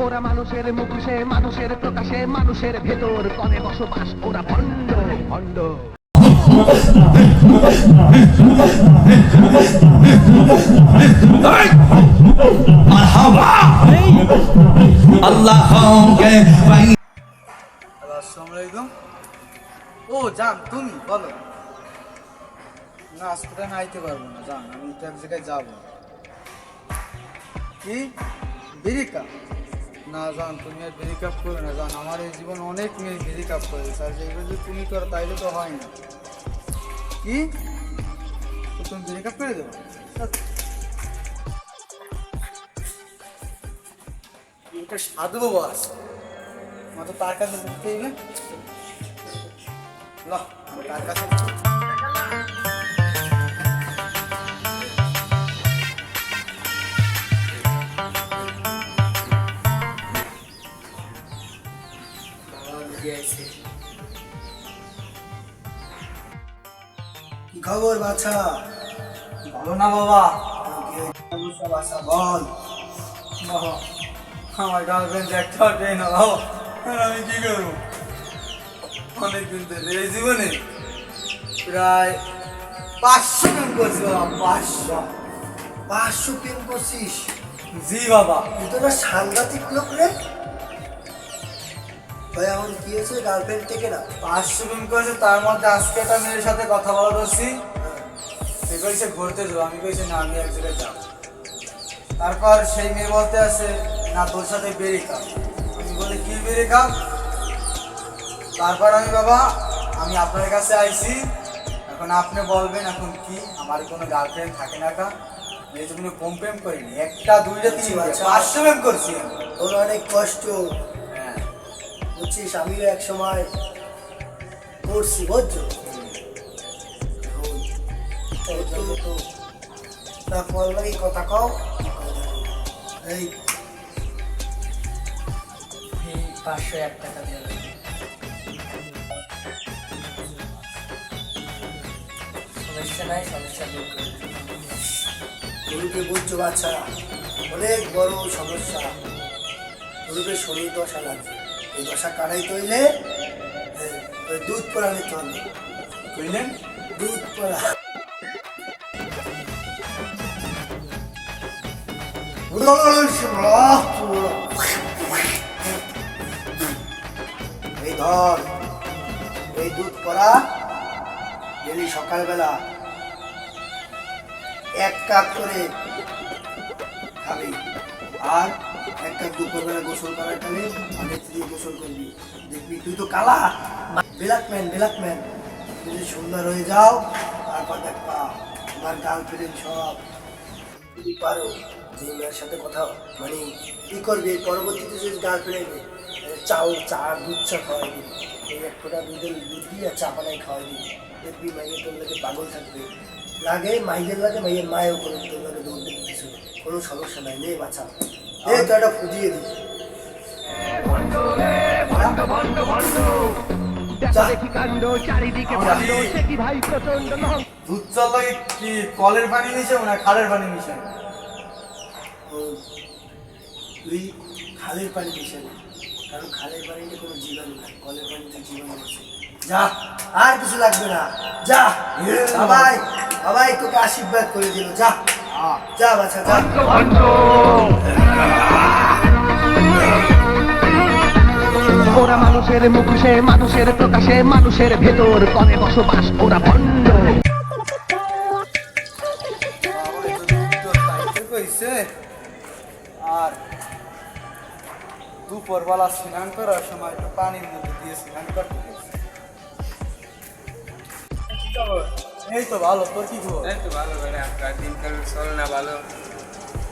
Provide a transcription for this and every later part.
ওরা মানুষের মুখে মানুষের প্রকাশে মানুষের ভেতর করে বসবাস, ওরা ভণ্ড ভণ্ড। ও জান, তুমি বলো না। আজকে আমি আইতে পারবো না জান, আমি তো এক জায়গায় যাবো। কি ব্রেক আপ? না জান, তুমি আর ব্রেক আপ করো না জান। আমার এই জীবন অনেক মেয়ে ব্রেক আপ করে স্যার, যেগুলো যদি তুমি করো তাইলে তো হয় না। কি তো তুমি ব্রেক আপ করে দেবো? এটা সাধু বাস মাত্র তার কাছে দেখতে হবে। তার কাছে কি খবর বাছা? ভালো না বাবা? বাছা বল। বাবা, আমার গার্লফ্রেন্ড দেখতে পারবে না বাবা, আমি কি করবো? অনেকদিন ধরে এই জীবনে প্রায় 500 প্রেম করছি বাবা। 500 প্রেম করছিস? জি বাবা। তুই তো না সাংঘাতিক লোক রে। ভাই এখন কি হয়েছে গার্লফ্রেন্ড থেকে? না 500 প্রেম করেছে, তার মধ্যে আজকে একটা মেয়ের সাথে কথা বলা করছি। সে কইছে ঘুরতে যাবো, আমি কইছি না, আমি এক জায়গায় যাবো। তারপর সেই মেয়ে বলতে আছে না তোর সাথে ব্রেক আপ। আমি বলি কি ব্রেক আপ? তারপর আমি বাবা আমি আপনার কাছে আইছি, এখন আপনি বলবেন এখন কি। আমার কোনো গার্লফ্রেন্ড থাকে না কা, এই জন্য কম প্রেম করিনি, একটা দুইটা তিনটা 500 প্রেম করছি। তোর অনেক কষ্ট হ্যাঁ বুঝছিস, আমিও এক সময় করছি বুঝছো। তারপর লাগে কথা কও। এই 501 টাকা দিয়ে সমস্যা নাই, সমস্যা দূর করে গরুকে বুঝছো বাচ্চা, অনেক বড় সমস্যা। গরুকে শনি দশা লাগছে, এই দশা কাটাই তৈলে দুধ পড়া নিতে হবে। বুঝলেন? দুধ পড়া এই ধর, এই দুধ পড়া ডেলি সকালবেলা 1 কাপ করে খাবি, আর 1 কাপ দুপুরবেলা গোসল করার টাইমে অনেক দিয়ে গোসল করবি। দেখবি তুই তো কালা ব্ল্যাক ম্যান, তুই যদি সুন্দর হয়ে যাও তারপর দেখবা তোমার গার্লফ্রেন্ড সব যদি পারো যে মেয়ের সাথে কথা মানে কি করবি পরবর্তীতে যদি গার্লফ্রেন্ড চা দুধ চা খাওয়াই দিবি, এই 1 ফোঁটা দুধের দুধ দিয়ে চা বানাই খাওয়াই দিবি। দেখবি মাইয়ের তোর লাগে পাগল থাকবে, লাগে মাইয়ের লাগে মাইয়ের মায়েও করে তোর লাগে দৌড় দিতে কিছু কোনো সমস্যা নাই। নে বাচ্চা এই তো একটা ফুজিয়ে দিই। দেখি কাণ্ড চারিদিকে কাণ্ড, সে কি ভাই প্রচন্ড নহং। দুধ চাল লাগে কি কলের পানি মিশে না খালের পানি মিশে? তুই খালের পানি মিশাবি, কারণ খালের পানিতে কোনো জীবাণু নাই, কলের পানিতে জীবাণু আছে। যা, আর কিছু লাগবে না, যা। বাবাই তোকে আশীর্বাদ করে দিল, যা যা বাচ্চা যা। ওরা মানুষের মুখে মানুষের প্রকাশে মানুষের ভেতর করে বসবাস, ওরা ভণ্ড। আর দুপুরবেলা স্নান করার সময় একটু পানির মধ্যে দিয়ে স্নান করতে গেছি। এই তো ভালো, তোর কি খবর? এই তো ভালো বেটা, আপনার দিনকাল চল না ভালো।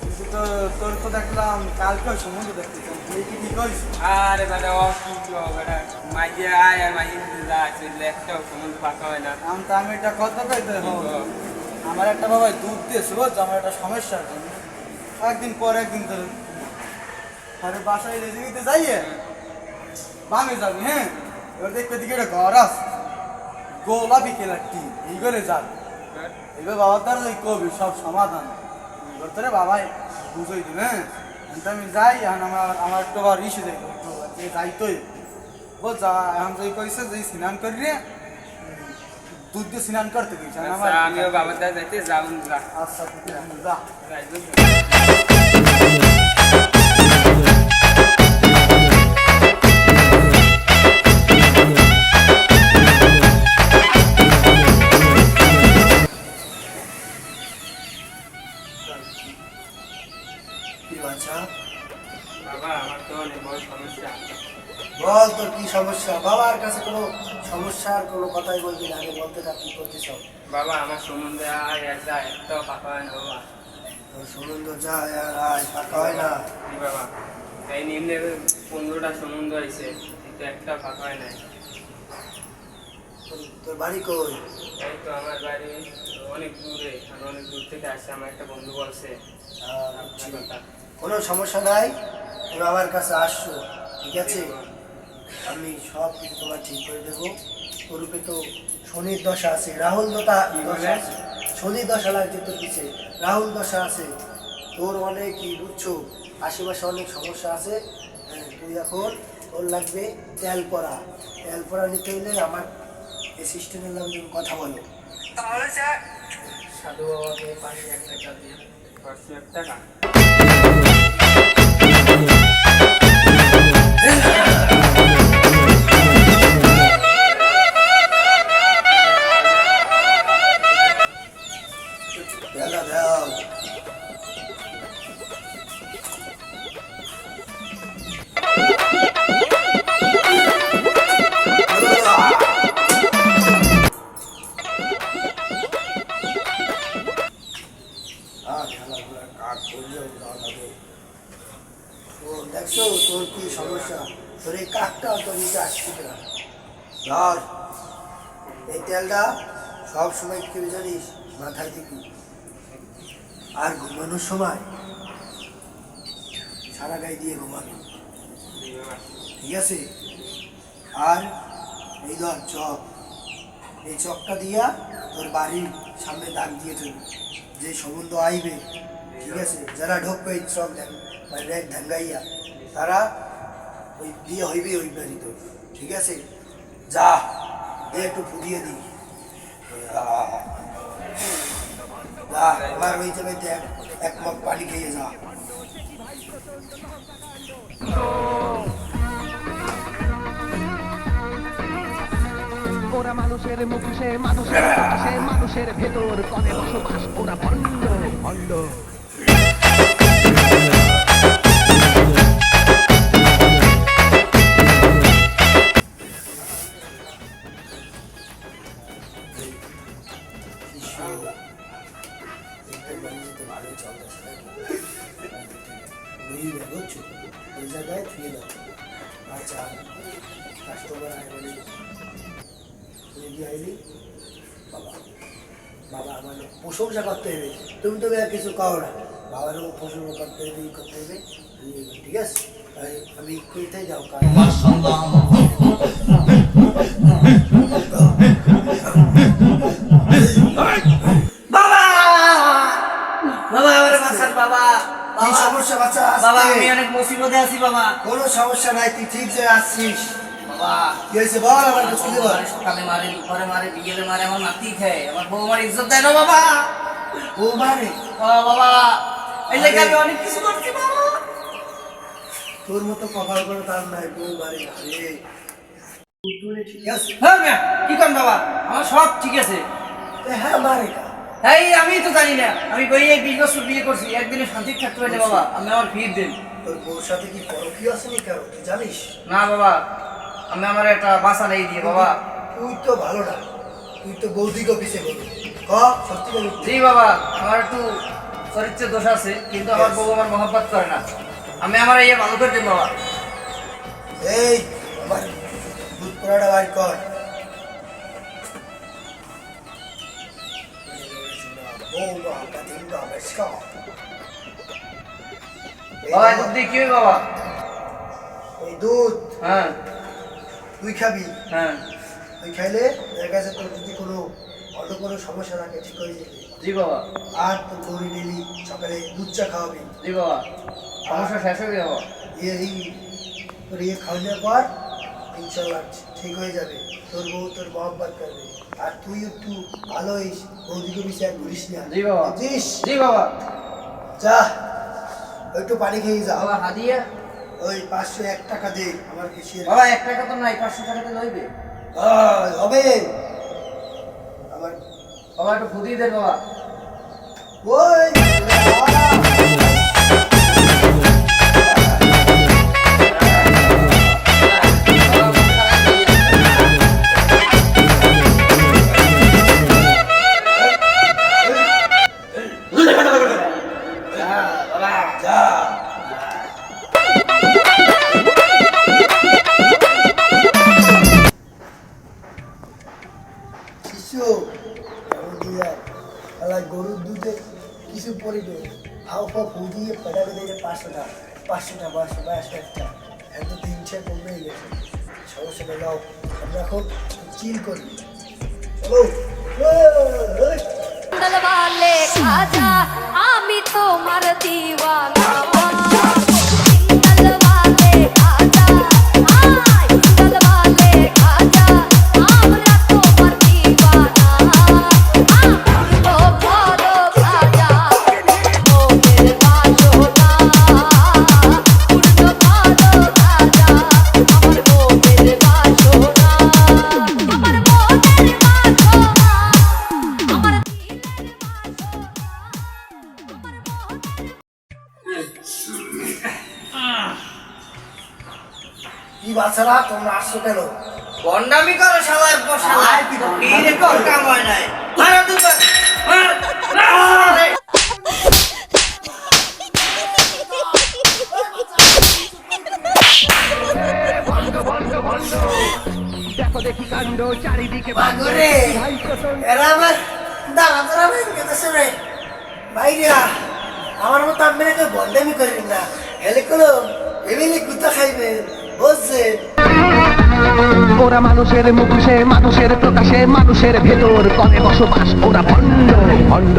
কিন্তু তো তোর তো দেখলাম কালকেও সমুদ্র দেখতেছিলাম, তুই কি কইস? আরে বেটা ও কি বেটা, মাইয়ে আয় আর মাইয়ে যা আছে একটাও সমুদ্র ফাঁকা হয় না। আমি একটা কথা কইতে আমার একটা বাবা দুধ দিয়েছে বুঝছো, আমার একটা সমস্যার জন্য একদিন পর একদিন ধরে আরে বাসায় রেজিমিতে যাইয়ে বামে যাবি। হ্যাঁ, এবার দেখতে দিকে একটা ঘর আছে গোলাপি কেলার টিম, এই ঘরে যাবি। এবার বাবার দ্বারা ওই কবি সব সমাধান করতে রে বাবাই বুঝই দিন হ্যাঁ কিন্তু আমি যাই এখন আমার একটু আবার ইসে যাই যাইতোই বল যা এখন যাই কইছে যে স্নান করি রে দুধ দিয়ে স্নান করতে গেছে আচ্ছা আমিও বাবার দ্বারা যাইতে যাবো যা আচ্ছা যা কি বাচ্চা বাবা আমার তো অনেক বড় সমস্যা। বল তোর কি সমস্যা? বাবার কাছে কোনো সমস্যার কোনো কথাই বলবি না, আগে বলতে থাক কি করতে চাও। বাবা আমার সম্বন্ধে আর একটা একটাও পাকা হয় না বাবা। তোর সম্বন্ধ যা আর আয় ফাঁকা হয় না। জি বাবা, এই নিম্নে 15টা সম্বন্ধ হয়েছে কিন্তু একটা ফাঁকা হয় নাই। তোর বাড়ি কই? এই তো আমার বাড়ি অনেক দূরে, আমি অনেক দূর থেকে আসছে, আমার একটা বন্ধু বলছে আপনার কথা। কোনো সমস্যা নাই, তুমি আমার কাছে আসছো, ঠিক আছে? আমি সব কিছু তোমার ঠিক করে দেবো। তোরূপে তো শনির দশা আছে, রাহুল দশা আছে, শনির দশা লাগছে তোর পিছিয়ে, রাহুল দশা আছে, তোর অনেকই বুঝছো, আশেপাশে অনেক সমস্যা আছে। তুই এখন তোর লাগবে তেল পড়া, তেল পড়া নিতে হলে আমার অ্যাসিস্ট্যান্টের নাম তুমি কথা বলো। সাধু বাবাকে 501 টাকা দিয়ে 501 টাকা। তেলটা দাও। দেখছো তোর কি সমস্যা? তোর এই কাকটা তোর নিচে আসছে না। ধর এই তেলটা সব সময় কি জানিস, মাথায় দিবি, আর ঘুমানোর সময় সারা গায়ে দিয়ে ঘুমাবি, জি বাবা। ঠিক আছে? আর এই ধর চক, এই চকটা দিয়া তোর বাড়ির সামনে দাগ দিয়ে চলবি, যে সম্বন্ধ আইবে, ঠিক আছে? যারা ঢোকবে এই চক মানে ঢাঙ্গাইয়া, তারা ওই বিয়ে হইবে ওই বাড়ি তোর, ঠিক আছে? যা এ একটু ফুটিয়ে দি, যা আমার ওই জায়গাতে এক মগ পানি খেয়ে যা। ওরা মানুষের মুখোশে মানুষের প্রকাশে মানুষের ভেতর করে বসবাস, ওরা ভণ্ড ভণ্ড। আচ্ছা কাস্টমার আইলি বাবা, বাবা আমার প্রশংসা করতে হবে, তুমি তো আর কিছু কাও না, বাবার প্রশংসা করতে হবে, ই করতে হবে, ঠিক আছে? আমি কোথায় যাও কাজ? বাবা বাবা আমার বাঁচান বাবা। কি সমস্যা বাচ্চা? বাবা আমি অনেক মুসিবতে আছি বাবা। কোনো সমস্যা নাই, তুই ঠিক যে আসছিস। বাবা কি হয়েছে বল, আমার কাছে কি বল? সকালে মারে, দুপুরে মারে, বিকেলে মারে, আমার নাতি খায়, আমার বউ আমার ইজ্জত দেয় না বাবা। ও মানে বাবা এই লাগে আমি অনেক কিছু করছি বাবা। তোর মতো কপাল করে তার নাই, বউ বাড়ি ঘরে ঠিক আছে? হ্যাঁ মিয়া, কি করেন বাবা? আমার সব ঠিক আছে। হ্যাঁ মারে কা। এই আমি তো জানি না, আমি বই এই 20 বছর বিয়ে করছি, একদিনে শান্তি থাকতে পারি না বাবা। আমি আমার ফির দিন। তোর বউর সাথে কি পরকীয় আছে নি কেন, তুই জানিস? না বাবা, আমি আমার একটা বাসা নেই দিয়ে বাবা। তুই তো ভালো না, তুই তো বৌদিক অফিসে বলি ক সত্যি বলি। জি বাবা, আমার একটু চরিত্রের দোষ আছে, কিন্তু আমার বউ আমার মহব্বত করে না। আমি আমার ইয়ে ভালো করে দিন বাবা। এই আমার দুধ পোড়াটা বার কর। বাবা দুধ দিয়ে কি হবে বাবা? এই দুধ হ্যাঁ তুই খাবি, হ্যাঁ তুই খাইলে দেখা গেছে তোর যদি কোনো অন্য কোনো সমস্যা থাকে ঠিক হয়ে যাবে। জি বাবা। আর তোর গৌরী ডেলি সকালে দুধ চা খাওয়াবি। জি বাবা, সমস্যা শেষ হয়ে যাবে বাবা। এই তোর খাওয়ানোর পর ইনশাল্লাহ ঠিক হয়ে যাবে। তোর বউ তোর মহব্বত করবে। আর তুই একটু ভালো হইস, বৌদিকে বিচার করিস না। জি বাবা। বুঝছিস? জি বাবা। যা একটু পানি খেয়ে যা। বাবা হাদিয়া। ওই 501 টাকা দে আমার কেশিয়ার। বাবা 1 টাকা তো নাই, 500 টাকাতে লইবে। হবে আমার। বাবা একটু ফুদিয়ে দেন বাবা। ওই শিশু গরুর দুধে কিছু পরে হাও ফা ফুদিয়ে পেটাকে দিয়ে 500 টাকা 500 টাকা 500 একটা এত 300 কমে গেছে। সমস্যা নেই, নাও আমরা এখন চিল করি। চলো कुंडल वाले खाजा आमी तोमार दीवाना कुंडल वाले खाजा आय कुंडल वाले खाजा আমরা তোমার दीवाना तो भालो खाजा ओ मेरे बाशोना कुंडल भालो खाजा আমার গো মেরে বাশোনা আমার মনের বাশোনা আমার কি বাচ্চারা তোমরা আসছো কেন? বন্ডামি করো সবাই বসালা। এরকম কাম হয় নাই। মারো দুবার। দেখো দেখি কাণ্ড চারিদিকে বাগরে এরা আমার দাঁড়া ভেঙে গেছে রে ভাইরা। আমার মতো আপনাকে বন্ডামি করেন না, হেলে কোনো এমনি গুতা খাইবে বুঝছেন? ওরা মানুষের মুখোশে মানুষের প্রকাশে মানুষের ভেতর করে বসবাস, ওরা ভণ্ড ভণ্ড।